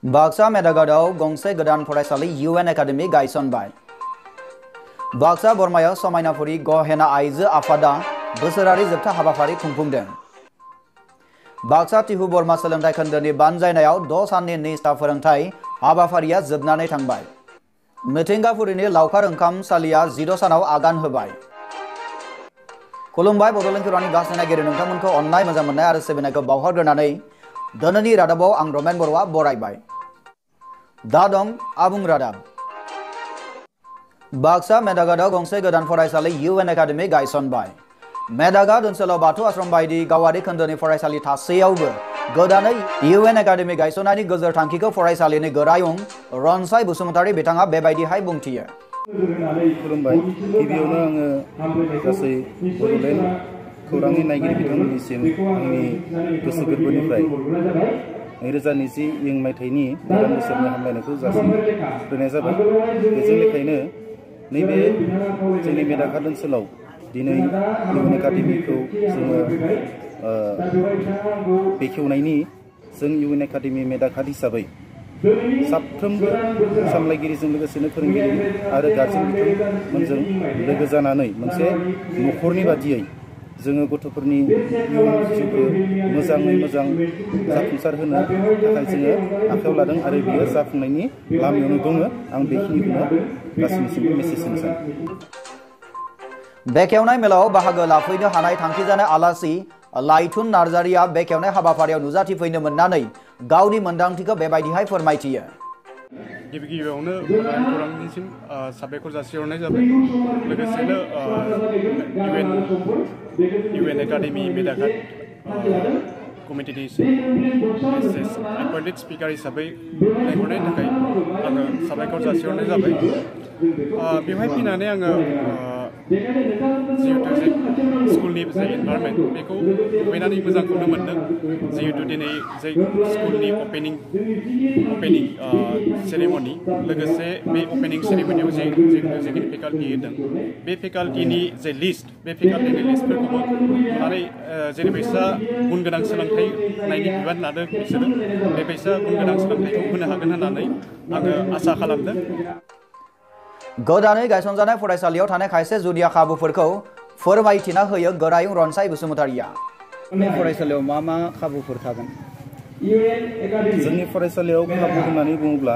बाक्सा मेदागादाव गंसे गोदान फरायसालि UN एकाडेमि गायसनबाय। बाक्सा बरमायाव समायनापुरी गहेना आइजो आफादा बोसोरारि जोबथा हाबाफारि खुंफुंदों। बाक्सा तिहु बरमा सोलोंथाइ खोन्दोनि बानजायनायाव 6 साननि निष्ठा फोरोंथाइ हाबाफारिया जोबनानै थांबाय। मिथिंगापुरीनि लावखार ओंखामसालिया 14 सानाव आगान होबाय। खुलुमबाय बड'लेण्ड खौरांनि गासै नायगिरि नोंथांमोनखौ अननाय मोजां मोननाय आरो सिबिनायखौ बावहरग्रोनानै दिनैनि रादाबाव आं रमेन बर'आ बरायबाय। दा दं आबुं रादाब। बाक्सा मेदागादाव गंसे गोदान फरायसालि UN एकाडेमि गायसनबाय। मेदागाद ओनसोलाव बाथौ आश्रम बायदि गावारि खोन्दोनि फरायसालि थासेयावबो गोदानै UN एकाडेमि गायसननायनि गोजोर थांखिखौ फरायसालिनि गोरायुं रनसाय बसुमतारी बिथाङा बेबायदिहाय बुंथियो। खुलुमबाय। गिबियावनो आङो गासै बड'लेण्ड खौरांनि नायगिरि बिथांमोननिसिम आंनि गोसो गोरबोनिफ्राय 2020 मायथाइनि गोदान बोसोरनि हामलायनायखौ जासिग्रोनाय जाबाय। बेजों लेखायनो नैबे जोंनि मेदागाद ओनसोलाव दिनै UN एकाडेमिखौ जोङो बेखेवनायनि जों UN एकाडेमि मेदागाद हिसाबै साफ्रोमबो सामलायगिरिजों लोगोसेनो फोरोंगिरि आरो गार्जेन बिथांमोनजों लोगो जानानै मोनसे न'खरनि बादियै जोङो गथ'फोरनि इयुन जिउखौ मोजाङै मोजां जाफुंसार होनो थाखाय जोङो आखायाव लादों आरो बियो जाफुंनायनि लामायावनो दङ। आं बेखिनिखौनो गासैनिसिमबो मेसेज होनो सानो। बेखेवनाय मेलाव बाहागो लाफैनो हानाय थांखिजानाय आलासि लाइथुन नार्जारिया बेखेवनाय हाबाफारियाव नुजाथिफैनो मोननानै गावनि मोन्दांथिखौ बेबायदिहाय फोरमायथियो। गिबियावनो खौरांनिसिम साबायखर जासिहरनाय जाबाय। लोगोसेनो UN एकाडेमि मेदागाद कमिटिनिसिम एपइन्टेड स्पिकार हिसाबै लेंहरनायनि थाखाय आङो साबायखर जासिहरनाय जाबाय। बेवहाय फैनानै आङो जिहेतु जे स्कुलनि जे इनभारमेन्ट बेखौ नुहैनानै मोजांखौनो मोनदों। जिहेतु दिनै जे स्कुलनि अपेनिं सेरेमनि लोगोसे बे अपेनिं सेरेमनियाव जेखिनि फेकाल्टि होदों बे फेकाल्टिनि जे लिस्ट बे फेकाल्टिनि लिस्टफोरखौबो नुनानै जेरैबायसा गुन गोनां सोलोंथाइ होनायनि बिबान लादों बिसोरो बेबायसा गुन गोनां सोलोंथाइखौ होनो हागोन होननानै आङो आसा खालामदों। गोदानै गायसनजानाय फरायसालियाव थानाय खायसे जुनिया खाबुफोरखौ फोरमायथिना होयो गोरायुं रनसाय बसुमतारीया। फरायसालियाव मा मा खाबुफोर थागोन? जोंनि फरायसालियाव खाबु होननानै बुङोब्ला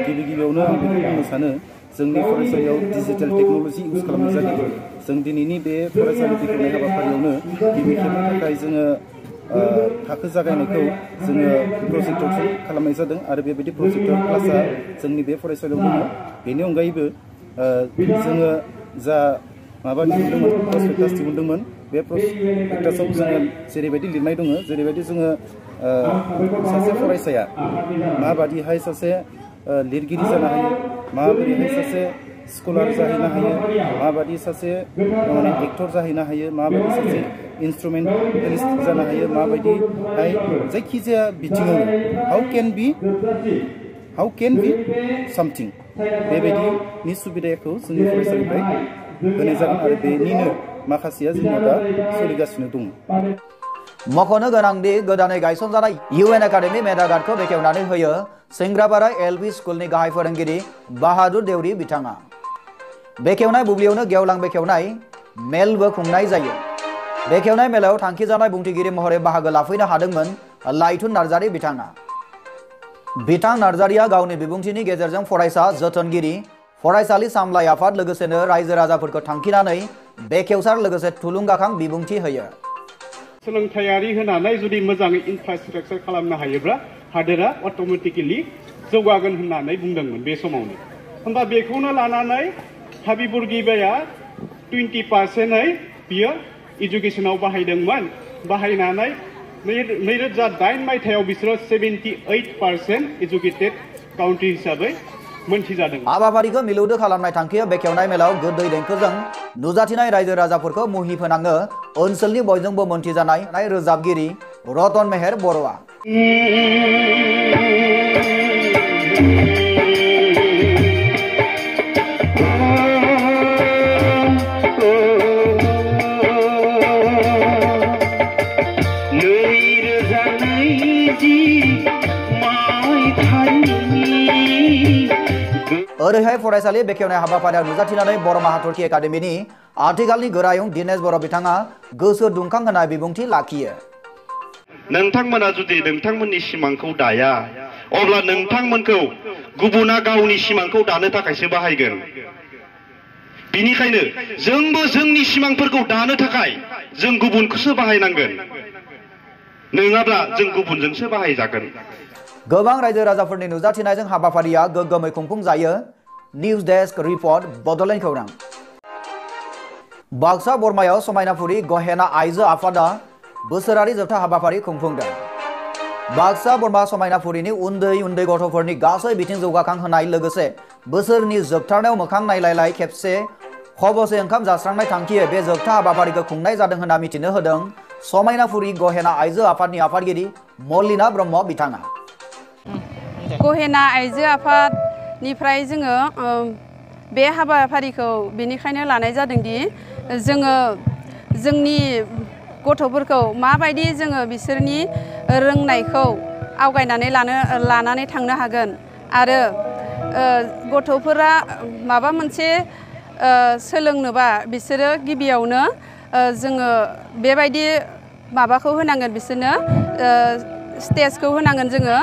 गिबियावनो आं बेखौ बुंनो सानो जोंनि फरायसालियाव डिजिटेल टेक्न'लजि इउज खालामनाय जादों। जों दिनैनि बे फरायसालि बेखेवनाय हाबाफारियावनो गिबि खेबनि थाखाय जोङो थाखो जागायनायखौ जोङो प्रजेक्टरजों खालामनाय जादों आरो बेबायदि प्रजेक्टर क्लासआ जोंनि बे फरायसालियाव दङ। बेनि अनगायैबो जोङो जा माबा दिहुनदोंमोन प्रसपेक्टास दिहुनदोंमोन बे प्रसपेक्टासाव जोङो जेरैबायदि लिरनाय दङ जेरैबायदि जोङो सासे फरायसाया माबादिहाय सासे लिरगिरि जानो हायो, माबोरैहाय सासे स्कलार जाहैनो हायो, माबादि सासे एक्टर जाहैनो हायो, माबादि सासे इन्सट्रुमेन्टेलिस्ट जानो हायो, माबायदिहाय जायखिजाया बिथिङाव हाउ केन बि सामथिं बेबायदिनि सुबिदाखौ जोंनि फरायसालिनिफ्राय होनाय जागोन आरो बेनिनो माखासेया जोंनाव दा सोलिगासिनो दङ। मख'नो गोनांदि गोदानै गायसनजानाय UN एकाडेमि मेदागादखौ बेखेवनानै होयो सेंग्रापारा LP स्कुलनि गाहाय फोरोंगिरि बाहादुर देउरि बिथाङा। बेखेवनाय बुब्लियावनो गेवलां बेखेवनाय मेलबो खुंनाय जायो। बेखेवनाय मेलायाव थांखिजानाय बुंथिगिरि महरै बाहागो लाफैनो हादोंमोन लाइथुन नार्जारि बिथाङा। बिथां नार्जारिया गावनि बिबुंथिनि गेजेरजों फरायसा जोथोनगिरि, फरायसालि सामलाय आफाद लोगोसेनो रायजो राजाफोरखौ थांखिनानै बेखेवसार लोगोसे थुलुंगाखां बिबुंथि होयो। सोलोंथायारि होनानै जुदि मोजाङै इनफ्रास्ट्राक्चार खालामनो हायोब्ला हादोरा अट'मेटिकेलि जौगागोन होननानै बुंदोंमोन बे समावनो। होमबा बेखौनो लानानै हाबिबुर गिबाया 20% बियो इडुकेसनाव बाहायदोंमोन। बाहायनानै 2008 मायथाइयाव बिसोरो 78% इडुकेटेड काउन्ट्रि हिसाबै मोनथिजादों। हाबाफारिखौ मिलौदो खालामनाय थांखिया बेखेवनाय मेलाव गोदै देंखोजों नुजाथिनाय रायजो राजाफोरखौ मुहि फोनाङो ओनसोलनि बयजोंबो मोनथिजानाय रोजाबगिरि रतन मेहेर बर'आ। माय ओरैहाय फरायसालि बेखेवनाय हाबाफारियाव नुजाथिनानै बर' हाथरखि एकाडेमिनि आथिखालनि गोरायुं दिनेश बर' बिथाङा गोसो दुंखांहोनाय बिबुंथि लाखियो। नोंथांमोना जुदि नोंथांमोननि सिमांखौ दाया अब्ला नोंथांमोनखौ गुबुना गावनि सिमांखौ दानो थाखायसो बाहायगोन। बिनिखायनो जोंबो जोंनि सिमांफोरखौ दानो थाखाय जों गुबुनखौसो बाहायनांगोन, नङाब्ला जों गुबुनजोंसो बाहायजागोन। गोबां रायजो राजाफोरनि नुजाथिनायजों हाबाफारिया गोग्गोमै खुंफुंजायो। निउज डेस्क रिपर्ट बड'लेण्ड खौरां। बाक्सा बरमायाव समायनाफुरि गहेना आइजो आफादा बोसोरारि जोबथा हाबाफारि खुंफुंदों। बाक्सा बरमा समायनाफुरिनि उन्दै उन्दै गथ'फोरनि गासै बिथिं जौगाखांहोनाय लोगोसे बोसोरनि जोबथारनायाव मोखां नायलायलाय खेबसे खबसे ओंखाम जास्रांनाय थांखियै बे जोबथा हाबाफारिखौ खुंनाय जादों होनना मिथिनो होदों समायनाफुरि गहेना आइजो आफादनि आफादगिरि मल्लिना ब्रह्म बिथाङा। गहेना आइजो आफादनिफ्राय जोङो बे हाबाफारिखौ बेनिखायनो लानाय जादोंदि जोङो जोंनि गथ'फोरखौ माबायदि जोङो बिसोरनि रोंनायखौ आवगायनानै लानानै थांनो हागोन आरो गथ'फोरा माबा मोनसे सोलोंनोबा बिसोरो गिबियावनो जोङो बेबायदि माबाखौ होनांगोन, बिसोरनो स्टेजखौ होनांगोन जोङो,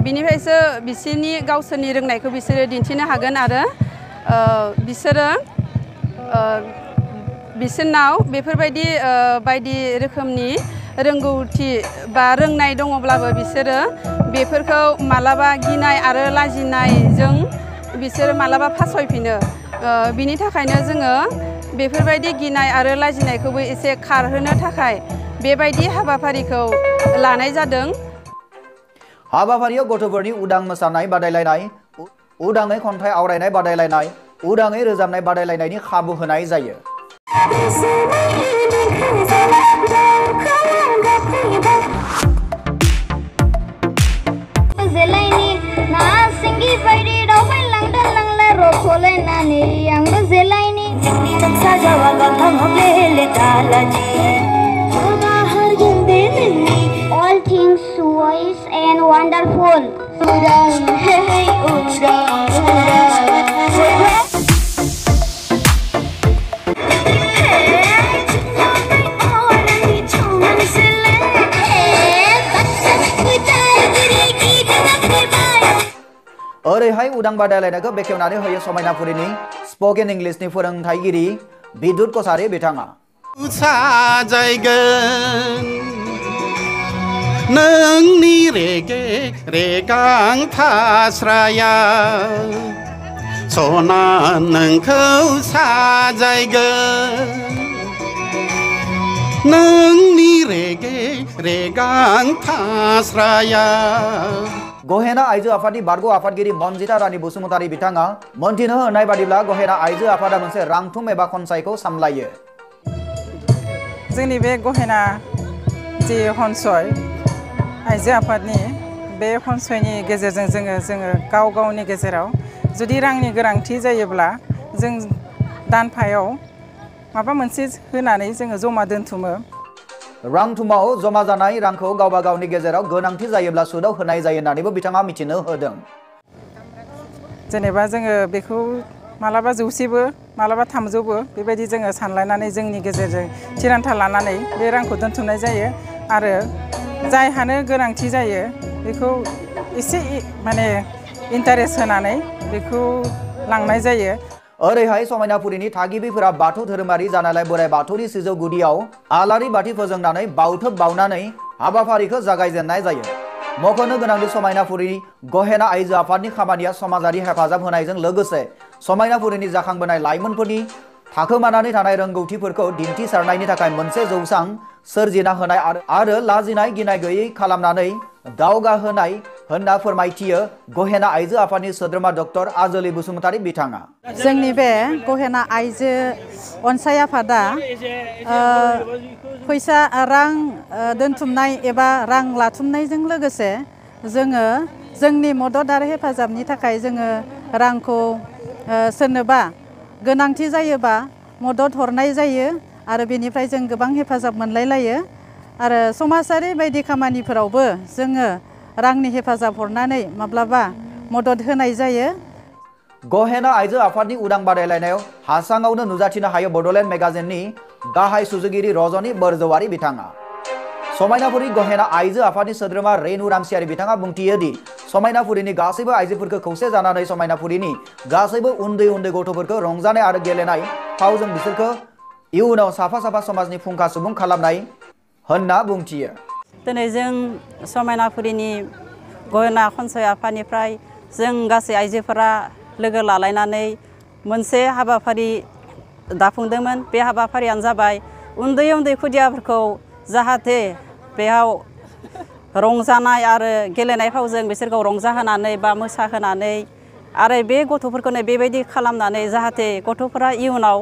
बिनिफ्रायसो बिसोरनि गावसोरनि रोंनायखौ बिसोरो दिन्थिनो हागोन आरो बिसोरनाव बेफोरबायदि बायदि रोखोमनि रोंगौथि बा रोंनाय दङब्लाबो बिसोरो बेफोरखौ मालाबा गिनाय आरो लाजिनायजों बिसोरो मालाबा फासयफिनो। बिनि थाखायनो जोङो बेफोरबायदि गिनाय आरो लाजिनायखौबो एसे खारहोनो थाखाय बेबायदि हाबाफारिखौ लानाय जादों। हाबाफारियाव गथ'फोरनि उदां मोसानाय बादायलायनाय, उदाङै खन्थाइ आवरायनाय बादायलायनाय, उदाङै रोजाबनाय बादायलायनायनि खाबु होनाय जायो। All things wise and wonderful. ओरैहाय उदां बादायलायनायखौ बेखेवनानै होयो समायनाफुरिनि स्पकेन इंलिशनि फोरोंथायगिरि बिदुत कसारि बिथाङा। नोंनि रेगे रेगां फास्राया सना नोंखौ साजायगोन, नोंनि रेगे रेगां फास्राया। गहेना आइजो आफादनि बारग' आफादगिरि मनजिता रानी बसुमतारी बिथाङा मोनथिनो होनाय बादिब्ला गहेना आइजो आफादा मोनसे रांथुम एबा खनसायखौ सामलायो। जोंनि बे गहेना जि खनसय आइजो आफादनि बे खनसयनि गेजेरजों जोङो गाव गावनि गेजेराव जुदि रांनि गोनांथि जायोब्ला जों दानफायाव माबा मोनसे होनानै जोङो जमा दोनथुमो। रांथुमाव जमा जानाय रांखौ गावबा गावनि गेजेराव गोनांथि जायोब्ला सुदाव होनाय जायो होननानैबो बिथाङा मिथिनो होदों। जेनेबा जोङो बेखौ मालाबा 100बो मालाबा 300बो बेबायदि जोङो सानलायनानै जोंनि गेजेरजों थिरांथा लानानै बे रांखौ दोनथुमनाय जायो आरो जायहानो गोनांथि जायो बेखौ एसे माने इन्टारेस्ट होनानै बेखौ लांनाय जायो। ओरैहाय समायनाफुरिनि थागिबिफोरा बाथौ धोरोमारि जानायलाय बोराइ बाथौनि सिजौ गुदियाव आलारि बाथि फोजोंनानै बाउथोब बाउनानै हाबाफारिखौ जागायजेननाय जायो। मख'नो गोनांदि समायनाफुरिनि गहेना आइजो आफादनि खामानिया समाजारि हेफाजाब होनायजों लोगोसे समायनाफुरिनि जाखांबोनाय लाइमोनफोरनि थाखोमानानै थानाय रोंगौथिफोरखौ दिन्थिसारनायनि थाखाय मोनसे जौसां सोरजिना होनाय आरो लाजिनाय गिनाय गैयै खालामनानै दावगाहोनाय होनना फोरमायथियो गहेना आइजो आफादनि सोद्रोमा डक्टर आजलि बसुमतारी बिथाङा। जोंनि बे गहेना आइजो अनसाय आफादा फैसा रां दोनथुमनाय एबा रां लाथुमनायजों लोगोसे जोङो जोंनि मदद आरो हेफाजाबनि थाखाय जोङो रांखौ सोरनोबा गोनांथि जायोबा मदद हरनाय जायो आरो बेनिफ्राय जों गोबां हेफाजाब मोनलायलायो आरो समाजारि बायदि खामानिफोरावबो जोङो रांनि हेफाजाब हरनानै माब्लाबा मदद होनाय जायो। गहेना आइजो आफादनि उदां बादायलायनायाव हासाङावनो नुजाथिनो हायो बडलेण्ड मेगाजिननि गाहाय सुजुगिरि रजनी बरजवारी बिथाङा। समायनापुरी गहेना आइजो आफादनि सोद्रोमा रेणु रामसियारि बिथाङा बुंथियो दि समायनापुरीनि गासैबो आइजोफोरखौ खौसे जानानै समायनापुरीनि गासैबो उन्दै उन्दै गथ'फोरखौ रंजानाय आरो गेलेनाय फावजों बिसोरखौ इयुनाव साफा साफा समाजनि फुंखा सुबुं खालामनाय होनना बुंथियो। दिनै जों समायनापुरीनि गहेना खनसाय आफादनिफ्राय जों गासै आइजोफोरा लोगो लालायनानै मोनसे हाबाफारि दाफुंदोंमोन। बे हाबाफारियानो जाबाय उन्दै उन्दै खुदियाफोरखौ जाहाथे बेयाव रंजानाय आरो गेलेनाय फावजों बिसोरखौ रंजाहोनानै बा मोसाहोनानै आरो बे गथ'फोरखौनो बेबायदि खालामनानै जाहाथे गथ'फोरा इयुनाव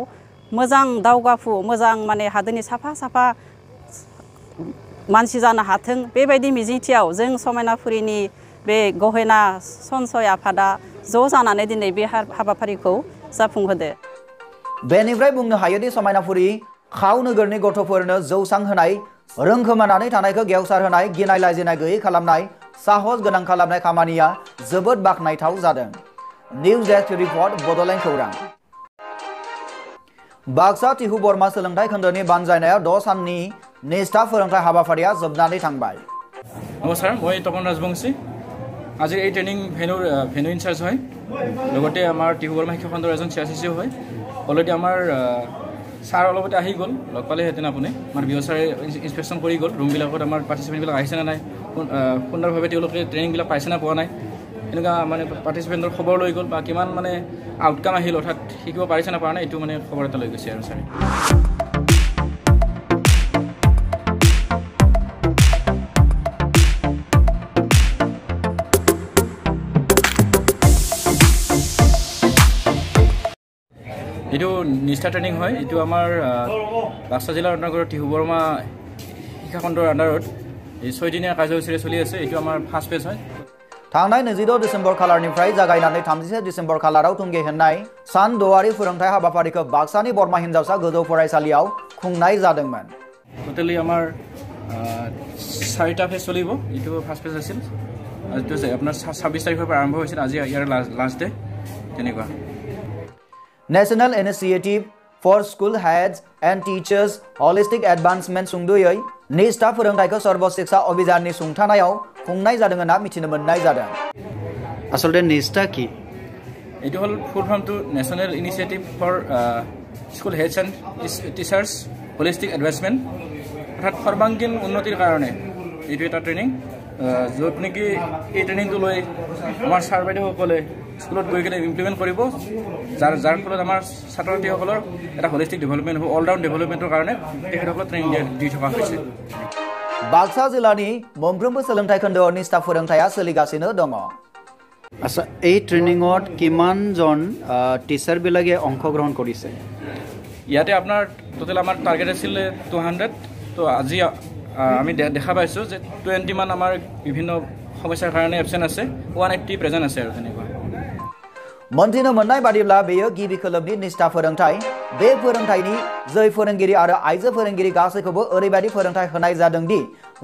मोजां दावगाफु मोजां माने हादोरनि साफा साफा मानसि जानो हाथों बेबायदि मिजिंथियाव जों समायनापुरीनि बे गहेना सनसय आफादा ज' जानानै दिनै बे हाबाफारिखौ जाफुंहोदो। बेनिफ्राय बुंनो हायोदि समायनापुरी खाव नोगोरनि गथ'फोरनो जौसां होनाय, रोंखोमानानै थानायखौ गेवसार होनाय, गिनाय लाजिनाय गैयै खालामनाय, साहस गोनां खालामनाय खामानिया जोबोद बाखनायथाव जादों। निउज डेस्क रिपर्ट बडलेण्ड खौरां। बाक्सा टिहु बरमा सोलोंथाइ खोन्दोनि बानजायनायाव 6 साननि निष्ठा फोरोंथाइ हाबाफारिया जोबनानै थांबाय। नमस्कार, मैं तपन राजबंशी। आज এই ট্রেনিং ভেনু ইনচার্জ হয়, লগতে আমার টিহু বর্মা শিক্ষা খণ্ডৰ এজন চিআৰচিচিও হয়। অলৰেডি আমাৰ ছাৰ অলপতে আহি গ'ল, লগ পালেহেঁতেন আপুনি। আমাৰ বিঅ' ছাৰে ইনস্পেকশ্যন কৰি গ'ল ৰুমবিলাকত আমাৰ পাৰ্টিচিপেণ্টবিলাক আহিছে নে নাই, সুন্দৰভাৱে তেওঁলোকে ট্ৰেইনিংবিলাক পাইছে নে পোৱা নাই, এনেকুৱা মানে পাৰ্টিচিপেণ্টৰ খবৰ লৈ গ'ল বা কিমান মানে আউটকাম আহিল, অৰ্থাৎ শিকিব পাৰিছে নে পৰা নাই, এইটো মানে খবৰ এটা লৈ গৈছে আৰু ছাৰে। এইটো নিষ্ঠা ট্ৰেইনিং হয়। এইটো আমাৰ বাক্সা জিলাৰ অন্তৰ্গত টিহু বৰ্মা শিক্ষা খণ্ডৰ আণ্ডাৰত এই 6 দিনীয়া কাৰ্যসূচীৰে চলি আছে। এইটো আমাৰ ফাৰ্ষ্ট ফেজ হয়। थांनाय 22 डिसेम्बर खालारनिफ्राय जागायनानै 36 डिसेम्बर खालाराव थुंगे होननाय सान द'वारि फोरोंथाइ हाबाफारिखौ बाक्सानि बर्मा हिनजावसा गोजौ फरायसालियाव खुंनाय जादोंमोन। टोटेली আমাৰ 4টা ফেজ চলিব। এইটো ফাৰ্ষ্ট ফেজ আছিল, এইটো আপোনাৰ 26 তাৰিখৰ পৰা আৰম্ভ হৈছিল, আজি ইয়াৰ লাষ্ট ডে। তেনেকুৱা national initiative for school heads and teachers holistic advancement सुंदुयै निष्ठा फोरोंथाइखौ सर्व शिक्षा अभियाननि सुंथानायाव खुंनाय जादों होनना मिथिनो मोननाय जादों। आसलते निष्ठा की এইটো হ'ল ফুল ফৰ্মটো national initiative for school heads and teachers holistic advancement, অৰ্থাৎ সৰ্বাংগীন উন্নতিৰ কাৰণে এইটো এটা ট্ৰেইনিং, য'ত নেকি এই ট্ৰেইনিংটো লৈ আমাৰ ছাৰ বাইদেউসকলে স্কুলত গৈ কিনে ইমপ্লিমেণ্ট কৰিব, যাৰ ফলত আমাৰ ছাত্ৰ ছাত্ৰীসকলৰ এটা হলিষ্টিক ডেভেলপমেণ্ট হ'ব, অলৰাউণ্ড ডেভেলপমেণ্টৰ কাৰণে তেখেতসকলক ট্ৰেইনিং দি থকা হৈছে। बाक्सा जिल्लानि मोनफ्रोमबो सोलोंथाइ खोन्दोआव निष्ठा फोरोंथाइया सोलिगासिनो दङ। আচ্ছা, এই ট্ৰেইনিঙত কিমানজন টিচাৰবিলাকে অংশগ্ৰহণ কৰিছে? ইয়াতে আপোনাৰ টোটেল আমাৰ টাৰ্গেট আছিল 200, তো আজি আমি দেখা পাইছোঁ যে 20 মান আমাৰ বিভিন্ন সমস্যাৰ কাৰণে এবচেণ্ট আছে, 180 প্ৰেজেণ্ট আছে আৰু তেনেকুৱা। मोनथिनो मोननाय बादिब्ला बेयो गिबि खोलोबनि निष्ठा फोरोंथाइ। बे फोरोंथाइनि जै फोरोंगिरि आरो आइजो फोरोंगिरि गासैखौबो ओरैबायदि फोरोंथाइ होनाय जादों दि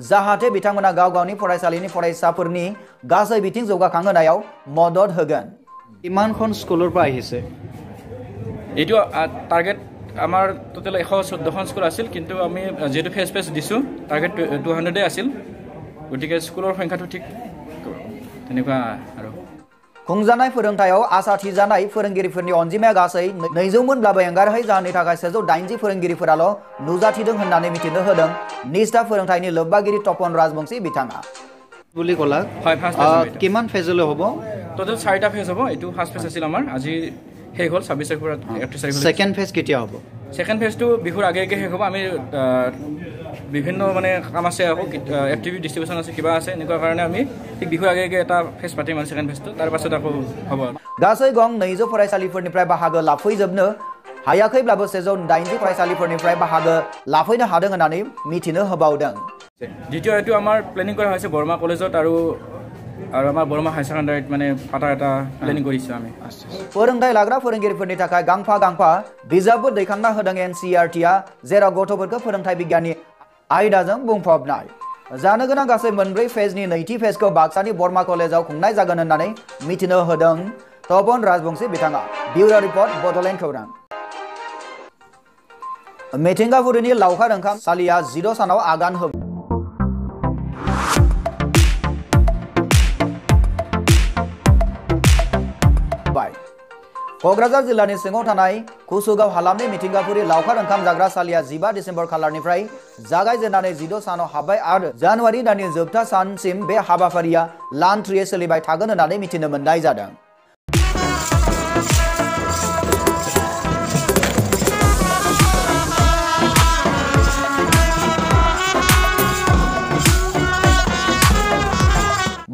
जाहाथे बिथांमोना गाव गावनि फरायसालिनि फरायसाफोरनि गासै बिथिं जौगाखांहोनायाव मदद होगोन। কিমানখন স্কুলৰ পৰা আহিছে? এইটো টাৰ্গেট আমাৰ টোটেল 114খন স্কুল আছিল, কিন্তু আমি যেহেতু ফেজ ফেজ দিছোঁ টাৰ্গেট 200 আছিল, গতিকে স্কুলৰ সংখ্যাটো ঠিক তেনেকুৱা আৰু। खुंजानाय फोरोंथायाव आसा थिजानाय फोरोंगिरिफोरनि अनजिमाया गासै 200 मोनब्लाबो एंगारहायै जाहोननि थाखाय 180 फोरोंगिरिफोराल' नुजाथिदों होननानै मिथिनो होदों निष्ठा फोरोंथाइनि लोब्बागिरि तपन राजबंशी बिथाङा। বুলি ক'লা, কিমান ফেজলৈ হ'ব? টোটেল 4টা ফেজ হ'ব। এইটো ফাৰ্ষ্ট ফেজ আছিল আমাৰ, আজি শেষ হ'ল 26 তাৰিখৰ পৰা 31 তাৰিখ। ছেকেণ্ড ফেজ কেতিয়া হ'ব? ছেকেণ্ড ফেজটো বিহুৰ আগে আগে শেষ হ'ব। আমি বিভিন্ন মানে কাম আছে, আকৌ এক্টিভিটি ডিষ্ট্ৰিবিউশ্যন আছে, কিবা আছে, এনেকুৱা কাৰণে আমি ঠিক বিহুৰ আগে আগে এটা ফেজ পাতিম আৰু ছেকেণ্ড ফেজটো, তাৰ পাছত আকৌ হ'ব। गासै गं 200 फरायसालिफोरनिफ्राय बाहागो लाफैजोबनो हायाखैब्लाबो 180 फरायसालिफोरनिफ्राय बाहागो लाफैनो हादों होननानै मिथिनो होबावदों। দ্বিতীয় এইটো আমাৰ প্লেনিং কৰা হৈছে বৰ্মা कलेजत আৰু আমাৰ बर्मा हाई सेकेन्डारित माने पाटा एटा प्लेनिंग गरिसो आमी। फोरोंथाइ लाग्रा फोरोंगिरिफोरनि थाखाय गांफा गांफा बिजाबबो दैखांना होदों एनसीईआरटीआ, जेराव गथ'फोरखौ फोरोंथाइ बिगियाननि आयदाजों बुंफबनाय। जानो गोनां गासै 4 फेजनि नैथि फेजखौ बाक्सानि बर्मा कलेजाव खुंनाय जागोन होननानै मिथिनो होदों तपन राजबंशी बिथाङा बिउरो रिपर्ट बड'लेण्ड खौरां मिथिंगाफुरिनि लावखार ओंखाम सालिया 16 सानाव आगान होबाय क'क्राझार जिल्लानि सिङाव थानाय कुसुगाव हालामनि मिथिंगाफुरि लावखार ओंखाम जाग्रा सालिया 15 डिसेम्बर खालारनिफ्राय जागायजेननानै 16 सानाव हाबबाय आरो जानुवारि दाननि जोबथा सानसिम बे हाबाफारिया लान्थ्रियै सोलिबाय थागोन होननानै मिथिनो मोननाय जादों।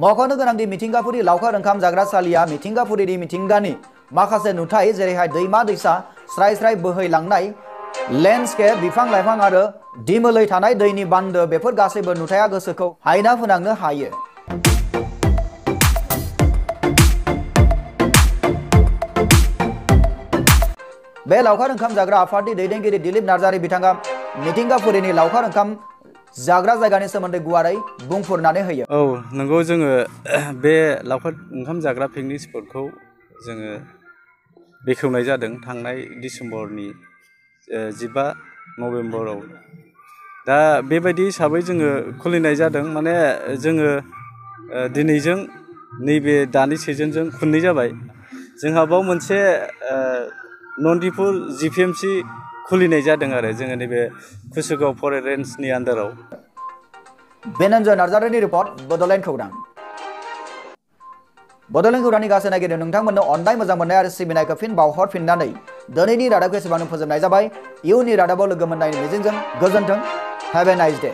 मख'नो गोनांदि मिथिंगाफुरि लावखार ओंखाम जाग्रा सालिया मिथिंगाफुरिनि मिथिंगानि माखासे नुथाय जेरैहाय दैमा दैसा स्राय स्राय बोहैलांनाय लेन्डस्केप बिफां लाइफां आरो दिमोलै थानाय दैनि बान्दो बेफोर गासैबो नुथाया गोसोखौ हायना फोनांनो हायो। बे लावखार ओंखाम जाग्रा आफादनि दैदेनगिरि दिलीप नार्जारी बिथाङा मिथिंगाफुरिनि लावखार ओंखाम जाग्रा जायगानि सोमोन्दै गुवारै बुंफोरनानै होयो। औ नंगौ जोङो बे लावखार ओंखाम जाग्रा पिकनिक स्पटखौ जोङो बेखेवनाय जादों थांनाय डिसेम्बरनि 15 नभेम्बराव। दा बेबायदि हिसाबै जोङो खुलिनाय जादों माने जोङो दिनैजों नैबे दानि सिजनजों खननै जाबाय। जोंहा बाव मोनसे नन्दिपुर GPMC खुलिनाय जादों आरो जोङो नैबे कुसुगाव फरेस्ट रेन्जनि आन्दाराव। बेनन्जय नार्जारीनि रिपर्ट बड'लेण्ड खौरां। बड'लेण्ड खौरांनि गासै नागिरनो नोंथांमोननो अननाय मोजां मोननाय आरो सिबिनायखौ फिन बावहरफिननानै दिनैनि रादाबखौ एसेबांनो फोजोबनाय जाबाय। इयुननि रादाबाव लोगो मोननायनि मिजिंजों गोजोन्थों। Have a nice day.